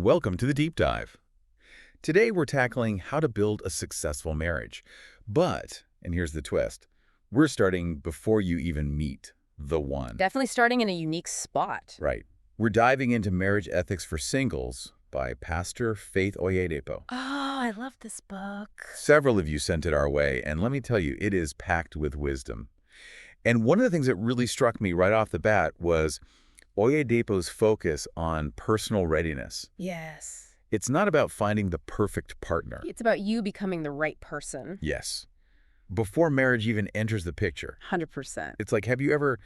Welcome to the Deep Dive. Today we're tackling how to build a successful marriage. But, and here's the twist, we're starting before you even meet the one. Definitely starting in a unique spot. Right. We're diving into Marriage Ethics for Singles by Pastor Faith Oyedepo. Oh, I love this book. Several of you sent it our way, and let me tell you, it is packed with wisdom. And one of the things that really struck me right off the bat was Oyedepo's focus on personal readiness. Yes. It's not about finding the perfect partner. It's about you becoming the right person. Yes. Before marriage even enters the picture. 100%. It's like, have you ever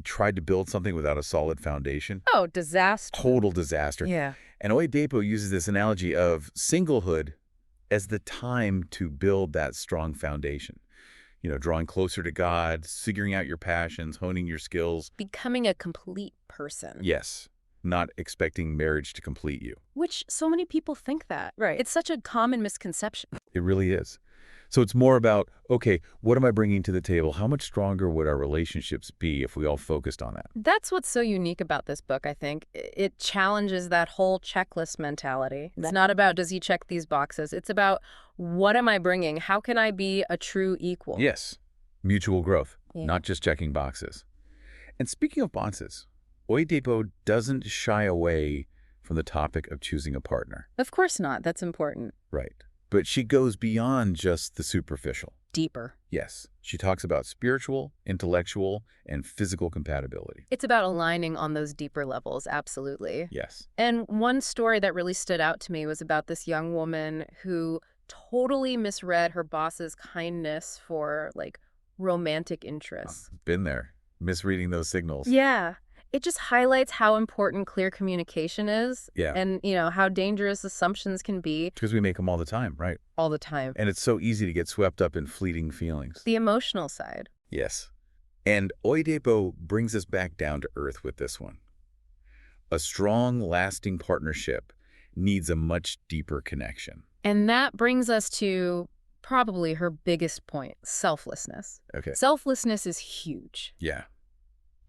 tried to build something without a solid foundation? Oh, disaster. Total disaster. Yeah. And Oyedepo uses this analogy of singlehood as the time to build that strong foundation. You know, drawing closer to God, figuring out your passions, honing your skills. Becoming a complete person. Yes. Not expecting marriage to complete you. Which so many people think that. Right. It's such a common misconception. It really is. So it's more about, okay, what am I bringing to the table? How much stronger would our relationships be if we all focused on that? That's what's so unique about this book, I think. It challenges that whole checklist mentality. It's not about, does he check these boxes? It's about, what am I bringing? How can I be a true equal? Yes. Mutual growth, Yeah. not just checking boxes. And speaking of boxes, Oyedepo doesn't shy away from the topic of choosing a partner. Of course not. That's important. Right. But she goes beyond just the superficial. Deeper. Yes. She talks about spiritual, intellectual, and physical compatibility. It's about aligning on those deeper levels, absolutely. Yes. And one story that really stood out to me was about this young woman who totally misread her boss's kindness for, romantic interests. Been there. Misreading those signals. Yeah. It just highlights how important clear communication is. Yeah. And, how dangerous assumptions can be. Because we make them all the time, right? All the time. And it's so easy to get swept up in fleeting feelings. The emotional side. Yes. And Oyedepo brings us back down to earth with this one. A strong, lasting partnership needs a much deeper connection. And that brings us to probably her biggest point, selflessness. Okay. Selflessness is huge. Yeah.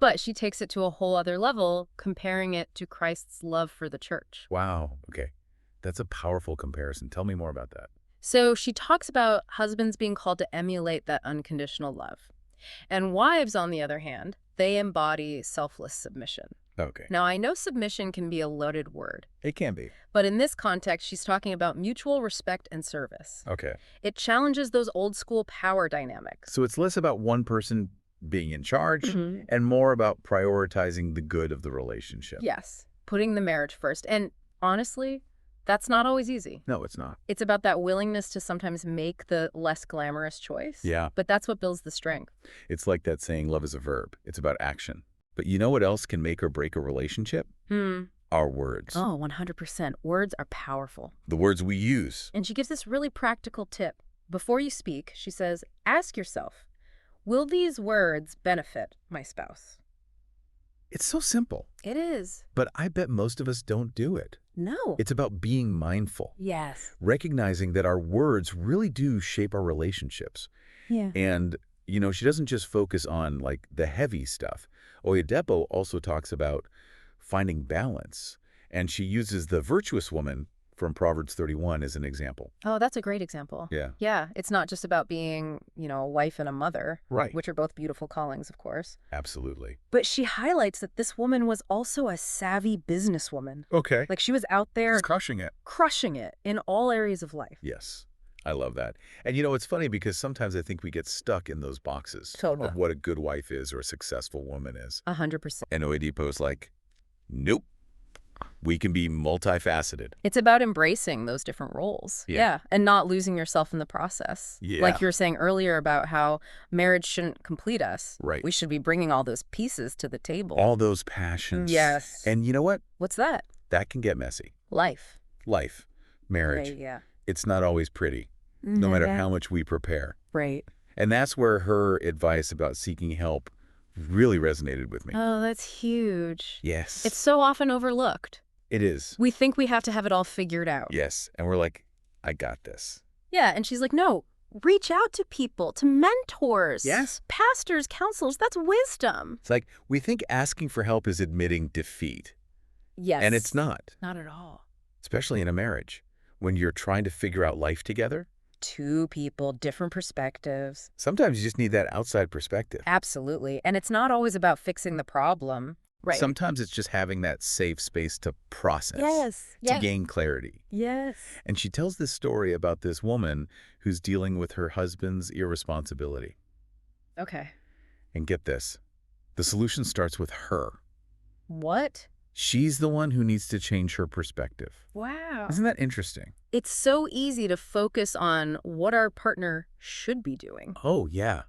But she takes it to a whole other level, comparing it to Christ's love for the church. Wow. Okay. That's a powerful comparison. Tell me more about that. So she talks about husbands being called to emulate that unconditional love. And wives, on the other hand, they embody selfless submission. Okay. Now, I know submission can be a loaded word, It can be. but in this context, she's talking about mutual respect and service. Okay. It challenges those old school power dynamics. So it's less about one person being in charge Mhm. and more about prioritizing the good of the relationship. Yes, putting the marriage first. And honestly, that's not always easy. No, it's not. It's about that willingness to sometimes make the less glamorous choice. Yeah. But that's what builds the strength. It's like that saying, love is a verb. It's about action. But you know what else can make or break a relationship? Our words. Oh, 100%. Words are powerful. The words we use. And she gives this really practical tip. Before you speak, she says, ask yourself, will these words benefit my spouse? It's so simple, It is. but I bet most of us don't do it. No. It's about being mindful, Yes. recognizing that our words really do shape our relationships. Yeah. And, she doesn't just focus on, the heavy stuff. Oyedepo also talks about finding balance, and she uses the virtuous woman from Proverbs 31 as an example. Oh, that's a great example. Yeah. Yeah. It's not just about being, a wife and a mother. Right. Which are both beautiful callings, of course. Absolutely. But she highlights that this woman was also a savvy businesswoman. Okay. She was out there crushing it. crushing it in all areas of life. Yes. I love that. And it's funny because sometimes I think we get stuck in those boxes Totally. of what a good wife is or a successful woman is. 100%. And Oyedepo's like, nope, we can be multifaceted. It's about embracing those different roles. Yeah. And not losing yourself in the process. Yeah. Like you were saying earlier about how marriage shouldn't complete us. Right. We should be bringing all those pieces to the table. All those passions. Yes. And you know what? What's that? That can get messy. Life. Life, marriage, Right, yeah. it's not always pretty, no matter how much we prepare. Right. And that's where her advice about seeking help really resonated with me. Oh, that's huge. Yes. It's so often overlooked. It is. We think we have to have it all figured out. Yes. And we're like, I got this. Yeah, and she's like, no, reach out to people, to mentors. Yes. Pastors, counselors, that's wisdom. It's like we think asking for help is admitting defeat. Yes. And it's not. Not at all. especially in a marriage. When you're trying to figure out life together, Two people, different perspectives. sometimes you just need that outside perspective. Absolutely. And it's not always about fixing the problem. Right. Sometimes it's just having that safe space to process, Yes. to gain clarity. Yes. And she tells this story about this woman who's dealing with her husband's irresponsibility. Okay. And get this, the solution starts with her. What? She's the one who needs to change her perspective. Wow. Isn't that interesting? It's so easy to focus on what our partner should be doing. Oh, yeah.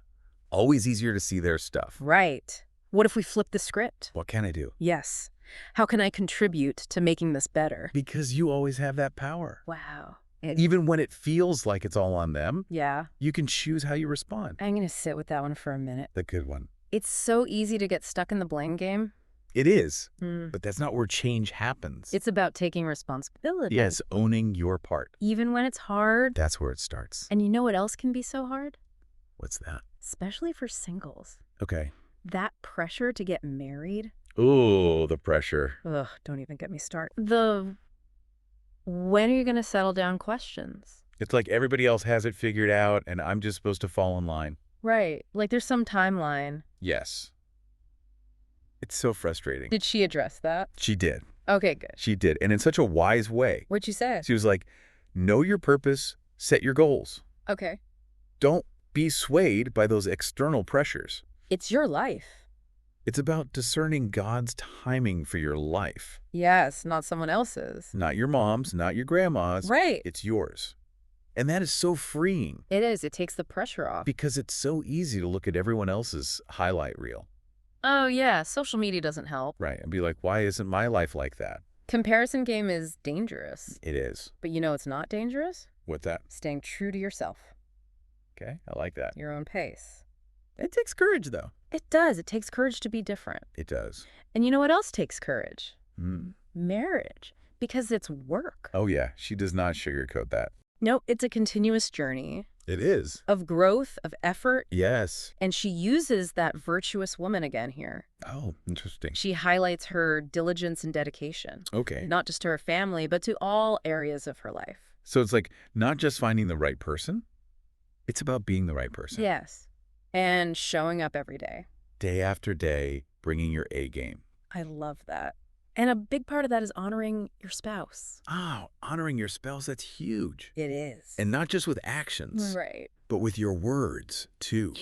Always easier to see their stuff. Right. What if we flip the script? What can I do? Yes. How can I contribute to making this better? Because you always have that power. Wow. Even when it feels like it's all on them, Yeah. you can choose how you respond. I'm going to sit with that one for a minute. The good one. It's so easy to get stuck in the blame game. It is, Mm. but that's not where change happens. It's about taking responsibility. Yes, owning your part. Even when it's hard. That's where it starts. And you know what else can be so hard? What's that? Especially for singles. Okay. That pressure to get married. Ooh, the pressure. Ugh, don't even get me started. When are you going to settle down questions? It's like everybody else has it figured out, and I'm just supposed to fall in line. Right. Like there's some timeline. Yes. It's so frustrating. Did she address that? She did. Okay, good. She did. And in such a wise way. What'd she say? She was like, know your purpose, set your goals. Okay. Don't be swayed by those external pressures. It's your life. It's about discerning God's timing for your life. Yes, not someone else's. Not your mom's, not your grandma's. Right. It's yours. And that is so freeing It is. It takes the pressure off. because it's so easy to look at everyone else's highlight reel. Oh, yeah. Social media doesn't help. Right. And be like, why isn't my life like that? Comparison game is dangerous. It is. But you know it's not dangerous? What's that? Staying true to yourself, Okay. I like that. your own pace. It takes courage, though. It does. It takes courage to be different. It does. And you know what else takes courage? Mm. Marriage. Because it's work. Oh, yeah. She does not sugarcoat that. Nope, it's a continuous journey It is. of growth, of effort. Yes. And she uses that virtuous woman again here. Oh, interesting. She highlights her diligence and dedication, Okay. not just to her family, but to all areas of her life. So it's like not just finding the right person. It's about being the right person. Yes. And showing up every day. Day after day, bringing your A game. I love that. And a big part of that is honoring your spouse. Oh, honoring your spouse, that's huge. It is. And not just with actions, Right. but with your words, too.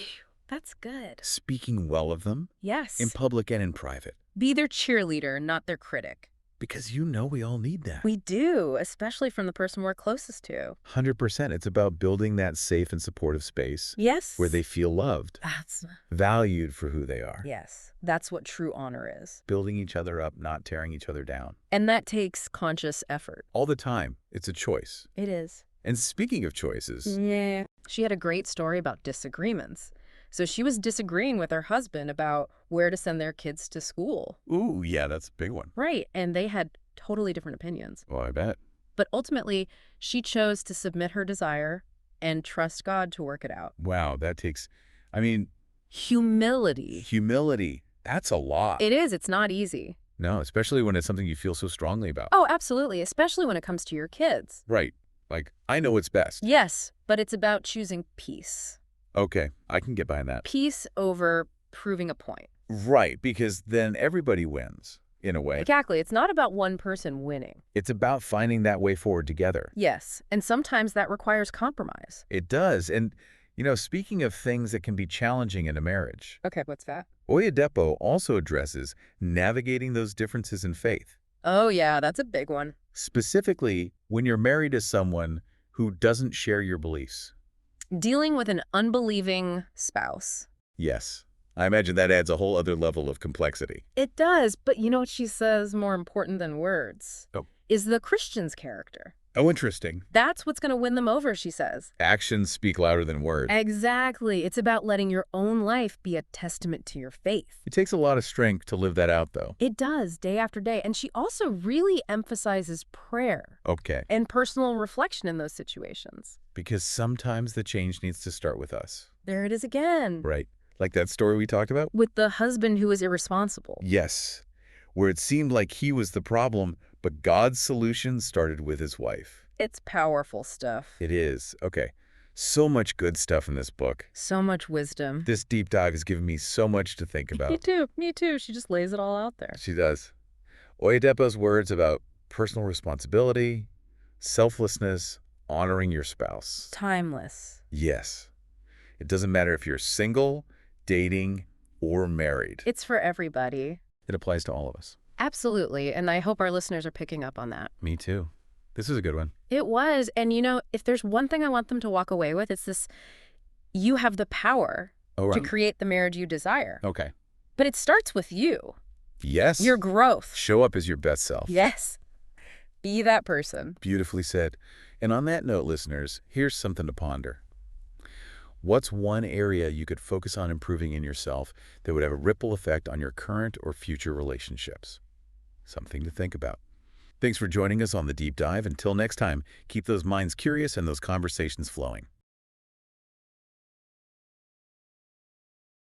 That's good. Speaking well of them Yes. in public and in private. Be their cheerleader, not their critic. Because you know we all need that. We do, especially from the person we're closest to. 100%. It's about building that safe and supportive space Yes. where they feel loved, That's, valued for who they are. yes. That's what true honor is. Building each other up, not tearing each other down. And that takes conscious effort. All the time. It's a choice. It is. And speaking of choices, Yeah. She had a great story about disagreements. So she was disagreeing with her husband about where to send their kids to school. ooh, yeah, that's a big one. Right. And they had totally different opinions. Well, I bet. But ultimately, she chose to submit her desire and trust God to work it out. Wow, that takes, I mean, Humility. humility. That's a lot. It is. It's not easy. No, especially when it's something you feel so strongly about. Oh, absolutely. Especially when it comes to your kids. Right. Like, I know what's best. Yes, but it's about choosing peace. Okay, I can get behind that. Peace over proving a point. Right, because then everybody wins, in a way. Exactly. It's not about one person winning. It's about finding that way forward together. Yes, and sometimes that requires compromise. It does. And, you know, speaking of things that can be challenging in a marriage, Okay, what's that? Oyedepo also addresses navigating those differences in faith. Oh, yeah, that's a big one. Specifically, when you're married to someone who doesn't share your beliefs. Dealing with an unbelieving spouse. Yes. I imagine that adds a whole other level of complexity. It does, but you know what she says more important than words? Oh. Is the Christian's character. Oh, interesting. That's what's going to win them over, she says. Actions speak louder than words. Exactly. It's about letting your own life be a testament to your faith. It takes a lot of strength to live that out, though. It does, day after day. And she also really emphasizes prayer Okay. and personal reflection in those situations. Because sometimes the change needs to start with us. There it is again. Right. Like that story we talked about? With the husband who is irresponsible. Yes. Where it seemed like he was the problem, But God's solution started with his wife. It's powerful stuff. It is. Okay. So much good stuff in this book. So much wisdom. This deep dive has given me so much to think about. Me too. Me too. She just lays it all out there. She does. Oyedepo's words about personal responsibility, selflessness, honoring your spouse. Timeless. Yes. It doesn't matter if you're single, dating, or married. It's for everybody. It applies to all of us. Absolutely. And I hope our listeners are picking up on that. Me too. This is a good one. It was. And if there's one thing I want them to walk away with, it's this: you have the power to create the marriage you desire. Okay. But it starts with you. Yes. Your growth. Show up as your best self. Yes. Be that person. Beautifully said. And on that note, listeners, here's something to ponder. What's one area you could focus on improving in yourself that would have a ripple effect on your current or future relationships? Something to think about. Thanks for joining us on The Deep Dive. Until next time, keep those minds curious and those conversations flowing.